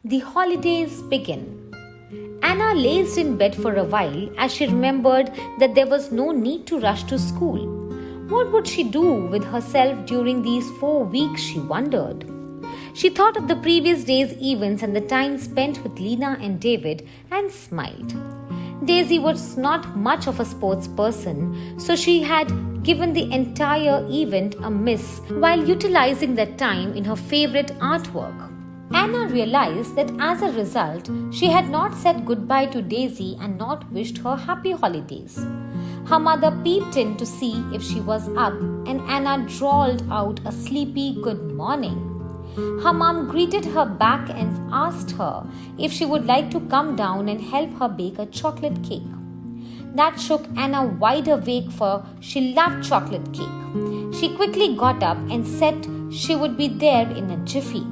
The holidays begin. Anna lazed in bed for a while as she remembered that there was no need to rush to school. What would she do with herself during these 4 weeks, she wondered. She thought of the previous day's events and the time spent with Lena and David and smiled. Daisy was not much of a sports person, so she had given the entire event a miss while utilizing that time in her favorite artwork. Anna realized that as a result, she had not said goodbye to Daisy and not wished her happy holidays. Her mother peeped in to see if she was up, and Anna drawled out a sleepy good morning. Her mom greeted her back and asked her if she would like to come down and help her bake a chocolate cake. That shook Anna wide awake, for she loved chocolate cake. She quickly got up and said she would be there in a jiffy.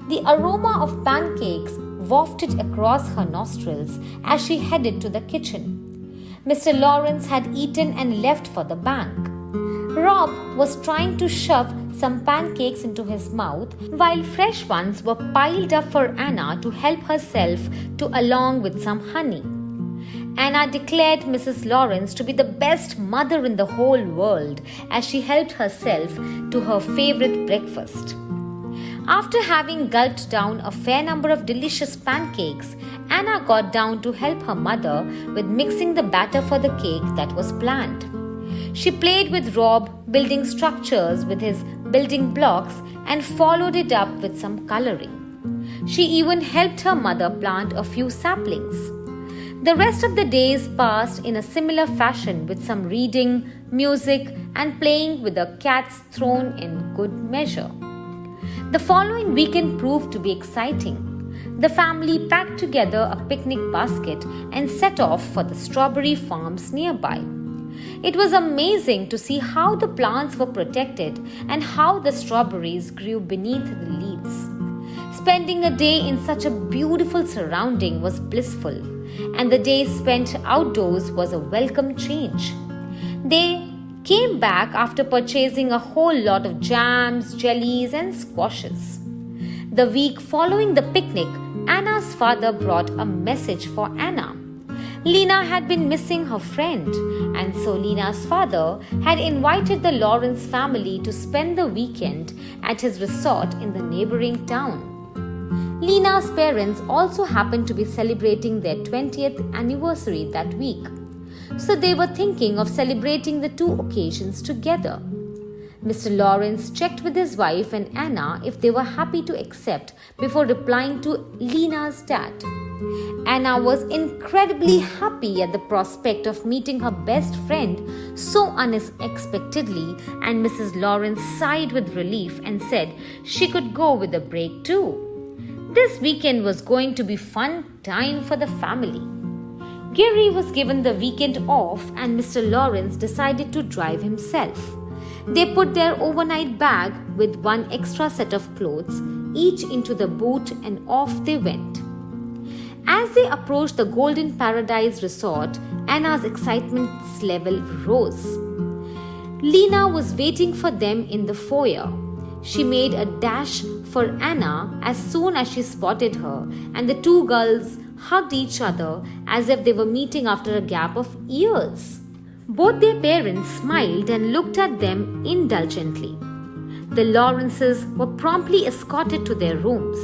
The aroma of pancakes wafted across her nostrils as she headed to the kitchen. Mr. Lawrence had eaten and left for the bank. Rob was trying to shove some pancakes into his mouth while fresh ones were piled up for Anna to help herself to, along with some honey. Anna declared Mrs. Lawrence to be the best mother in the whole world as she helped herself to her favorite breakfast. After having gulped down a fair number of delicious pancakes, Anna got down to help her mother with mixing the batter for the cake that was planned. She played with Rob, building structures with his building blocks, and followed it up with some coloring. She even helped her mother plant a few saplings. The rest of the days passed in a similar fashion, with some reading, music, and playing with the cats thrown in good measure. The following weekend proved to be exciting. The family packed together a picnic basket and set off for the strawberry farms nearby. It was amazing to see how the plants were protected and how the strawberries grew beneath the leaves. Spending a day in such a beautiful surrounding was blissful, and the day spent outdoors was a welcome change. They came back after purchasing a whole lot of jams, jellies, and squashes. The week following the picnic, Anna's father brought a message for Anna. Lena had been missing her friend, and so Lena's father had invited the Lawrence family to spend the weekend at his resort in the neighboring town. Lena's parents also happened to be celebrating their 20th anniversary that week, so they were thinking of celebrating the two occasions together. Mr. Lawrence checked with his wife and Anna if they were happy to accept before replying to Lena's dad. Anna was incredibly happy at the prospect of meeting her best friend so unexpectedly, and Mrs. Lawrence sighed with relief and said she could go with a break too. This weekend was going to be fun time for the family. Gary was given the weekend off, and Mr. Lawrence decided to drive himself. They put their overnight bag with one extra set of clothes each into the boot, and off they went. As they approached the Golden Paradise Resort, Anna's excitement level rose. Lena was waiting for them in the foyer. She made a dash for Anna as soon as she spotted her, and the two girls hugged each other as if they were meeting after a gap of years. Both their parents smiled and looked at them indulgently. The Lawrences were promptly escorted to their rooms.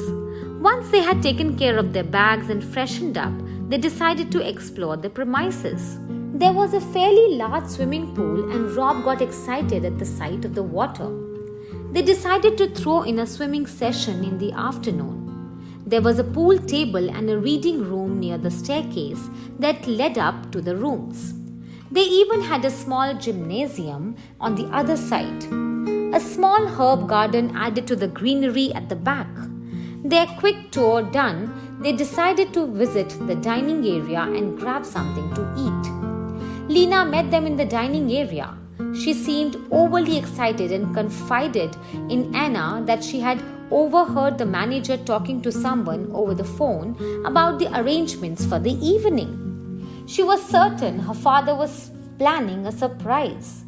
Once they had taken care of their bags and freshened up, they decided to explore the premises. There was a fairly large swimming pool, and Rob got excited at the sight of the water. They decided to throw in a swimming session in the afternoon. There was a pool table and a reading room near the staircase that led up to the rooms. They even had a small gymnasium on the other side. A small herb garden added to the greenery at the back. Their quick tour done, they decided to visit the dining area and grab something to eat. Lena met them in the dining area. She seemed overly excited and confided in Anna that she had overheard the manager talking to someone over the phone about the arrangements for the evening. She was certain her father was planning a surprise.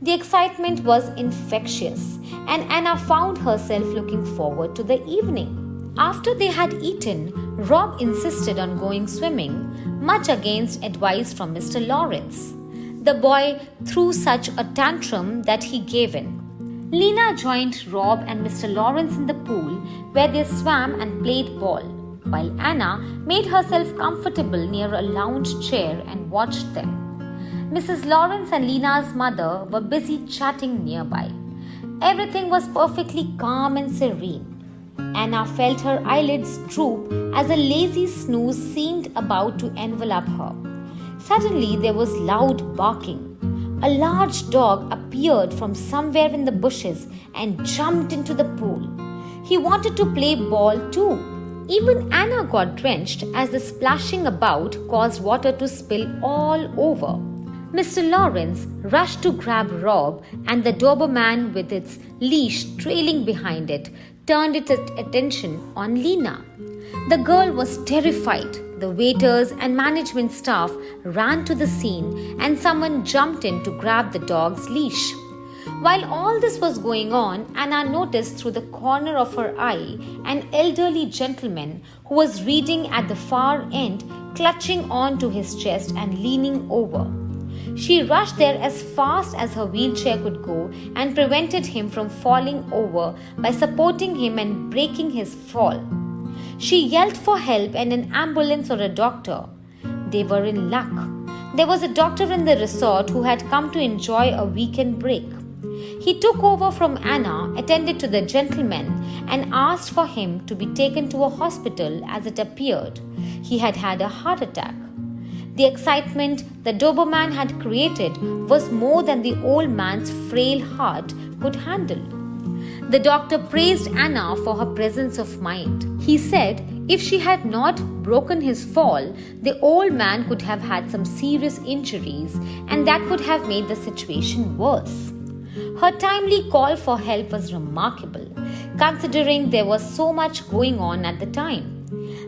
The excitement was infectious, and Anna found herself looking forward to the evening. After they had eaten, Rob insisted on going swimming, much against advice from Mr. Lawrence. The boy threw such a tantrum that he gave in. Lena joined Rob and Mr. Lawrence in the pool where they swam and played ball, while Anna made herself comfortable near a lounge chair and watched them. Mrs. Lawrence and Lena's mother were busy chatting nearby. Everything was perfectly calm and serene. Anna felt her eyelids droop as a lazy snooze seemed about to envelop her. Suddenly there was loud barking. A large dog appeared from somewhere in the bushes and jumped into the pool. He wanted to play ball too. Even Anna got drenched as the splashing about caused water to spill all over. Mr. Lawrence rushed to grab Rob, and the Doberman, with its leash trailing behind it, turned its attention on Lena. The girl was terrified. The waiters and management staff ran to the scene, and someone jumped in to grab the dog's leash. While all this was going on, Anna noticed through the corner of her eye an elderly gentleman who was reading at the far end, clutching on to his chest and leaning over. She rushed there as fast as her wheelchair could go and prevented him from falling over by supporting him and breaking his fall. She yelled for help and an ambulance or a doctor. They were in luck. There was a doctor in the resort who had come to enjoy a weekend break. He took over from Anna, attended to the gentleman, and asked for him to be taken to a hospital as it appeared he had had a heart attack. The excitement the Doberman had created was more than the old man's frail heart could handle. The doctor praised Anna for her presence of mind. He said if she had not broken his fall, the old man could have had some serious injuries, and that would have made the situation worse. Her timely call for help was remarkable, considering there was so much going on at the time.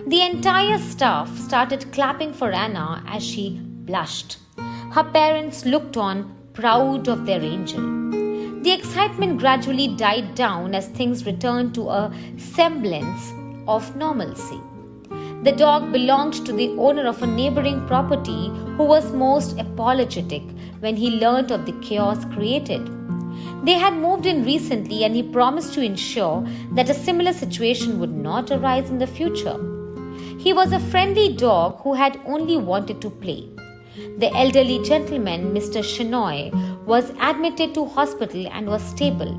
The entire staff started clapping for Anna as she blushed. Her parents looked on, proud of their angel. The excitement gradually died down as things returned to a semblance of normalcy. The dog belonged to the owner of a neighboring property who was most apologetic when he learned of the chaos created. They had moved in recently, and he promised to ensure that a similar situation would not arise in the future. He was a friendly dog who had only wanted to play. The elderly gentleman, Mr. Shenoy, was admitted to hospital and was stable.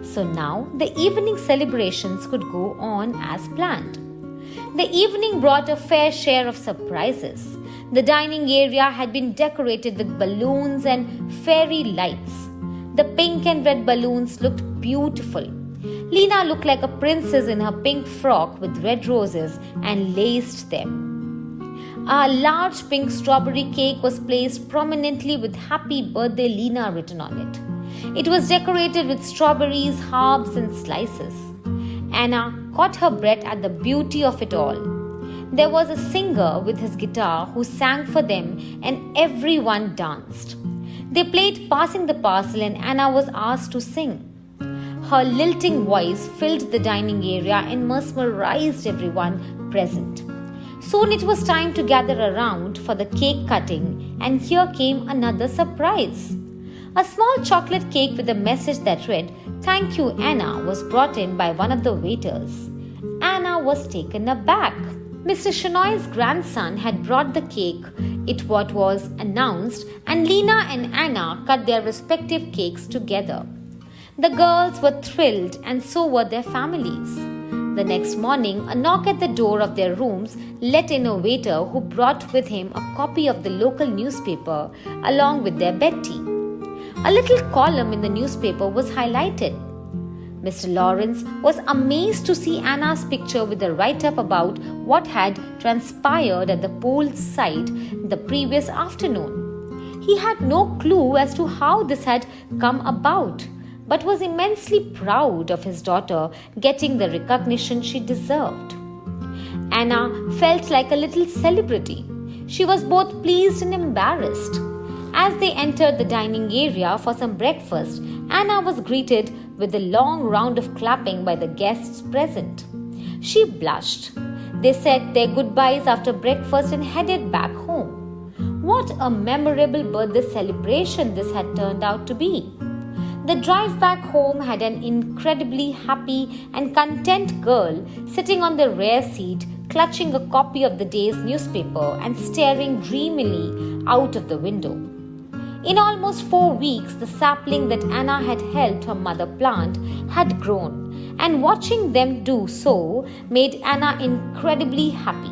So now the evening celebrations could go on as planned. The evening brought a fair share of surprises. The dining area had been decorated with balloons and fairy lights. The pink and red balloons looked beautiful. Lena looked like a princess in her pink frock with red roses and laced them. A large pink strawberry cake was placed prominently with "Happy Birthday Lena" written on it. It was decorated with strawberries, halves, and slices. Anna caught her breath at the beauty of it all. There was a singer with his guitar who sang for them, and everyone danced. They played Passing the Parcel, and Anna was asked to sing. Her lilting voice filled the dining area and mesmerized everyone present. Soon it was time to gather around for the cake cutting, and here came another surprise. A small chocolate cake with a message that read, "Thank you, Anna," was brought in by one of the waiters. Anna was taken aback. Mr. Shenoy's grandson had brought the cake, it what was announced, and Lena and Anna cut their respective cakes together. The girls were thrilled, and so were their families. The next morning, a knock at the door of their rooms let in a waiter who brought with him a copy of the local newspaper along with their bed tea. A little column in the newspaper was highlighted. Mr. Lawrence was amazed to see Anna's picture with a write-up about what had transpired at the pool site the previous afternoon. He had no clue as to how this had come about, but was immensely proud of his daughter getting the recognition she deserved. Anna felt like a little celebrity. She was both pleased and embarrassed. As they entered the dining area for some breakfast, Anna was greeted with a long round of clapping by the guests present. She blushed. They said their goodbyes after breakfast and headed back home. What a memorable birthday celebration this had turned out to be. The drive back home had an incredibly happy and content girl sitting on the rear seat, clutching a copy of the day's newspaper and staring dreamily out of the window. In almost 4 weeks, the sapling that Anna had helped her mother plant had grown, and watching them do so made Anna incredibly happy.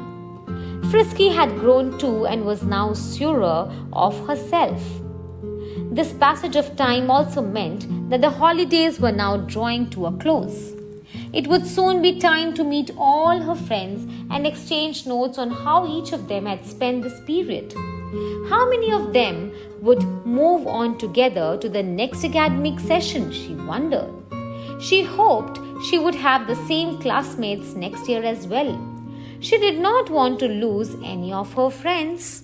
Frisky had grown too and was now surer of herself. This passage of time also meant that the holidays were now drawing to a close. It would soon be time to meet all her friends and exchange notes on how each of them had spent this period. How many of them would move on together to the next academic session, she wondered. She hoped she would have the same classmates next year as well. She did not want to lose any of her friends.